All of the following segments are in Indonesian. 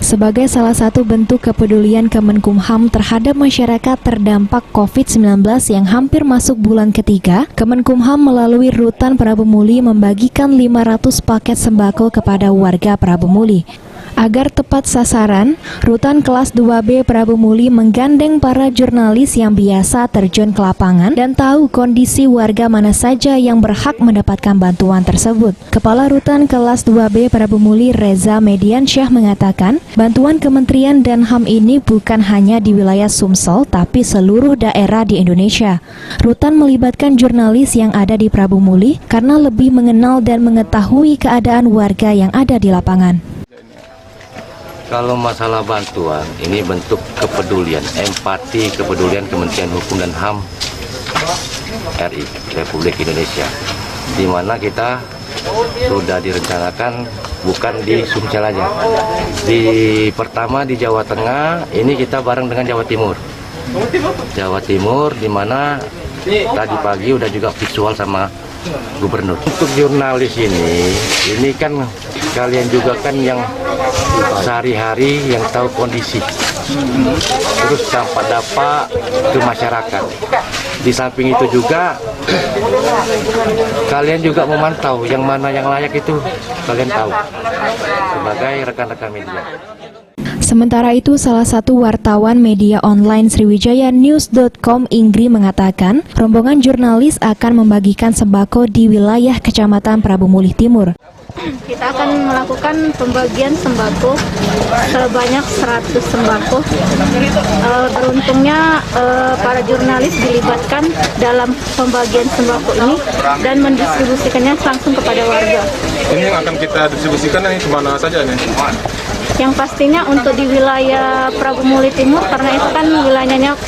Sebagai salah satu bentuk kepedulian Kemenkumham terhadap masyarakat terdampak COVID-19 yang hampir masuk bulan ketiga, Kemenkumham melalui Rutan Prabu Muli membagikan 500 paket sembako kepada warga Prabu Muli. Agar tepat sasaran, Rutan Kelas 2B Prabu Muli menggandeng para jurnalis yang biasa terjun ke lapangan dan tahu kondisi warga mana saja yang berhak mendapatkan bantuan tersebut. Kepala Rutan Kelas 2B Prabu Muli Reza Mediansyah mengatakan, bantuan Kementerian dan HAM ini bukan hanya di wilayah Sumsel, tapi seluruh daerah di Indonesia. Rutan melibatkan jurnalis yang ada di Prabu Muli karena lebih mengenal dan mengetahui keadaan warga yang ada di lapangan. Kalau masalah bantuan, ini bentuk kepedulian, empati, kepedulian Kementerian Hukum dan HAM RI, Republik Indonesia. Di mana kita sudah direncanakan bukan di Sumsel aja. Pertama di Jawa Tengah, ini kita bareng dengan Jawa Timur. Jawa Timur, di mana tadi pagi udah juga visual sama Gubernur. Untuk jurnalis ini kan kalian juga kan yang sehari-hari yang tahu kondisi, terus dampak ke masyarakat. Di samping itu juga kalian juga memantau yang mana yang layak itu kalian tahu sebagai rekan-rekan media. Sementara itu, salah satu wartawan media online sriwijaya-news.com Inggri mengatakan, rombongan jurnalis akan membagikan sembako di wilayah Kecamatan Prabu Muli Timur. Kita akan melakukan pembagian sembako sebanyak 100 sembako. Beruntungnya para jurnalis dilibatkan dalam pembagian sembako ini dan mendistribusikannya langsung kepada warga. Ini yang akan kita distribusikan ini kemana saja nih? Yang pastinya untuk di wilayah Prabu Muli Timur, karena itu kan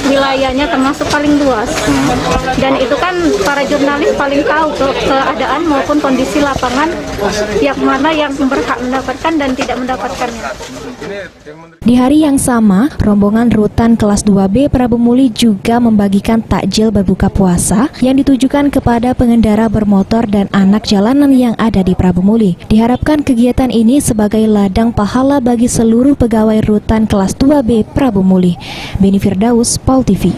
wilayahnya termasuk paling luas. Dan itu kan para jurnalis paling tahu keadaan maupun kondisi lapangan yang mana yang berhak mendapatkan dan tidak mendapatkannya. Di hari yang sama, rombongan Rutan Kelas 2B Prabu Muli juga membagikan takjil berbuka puasa yang ditujukan kepada pengendara bermotor dan anak jalanan yang ada di Prabu Muli. Diharapkan kegiatan ini sebagai ladang pahala bagi seluruh pegawai Rutan Kelas 2B Prabu Muli. Beni Firdaus, PAL TV.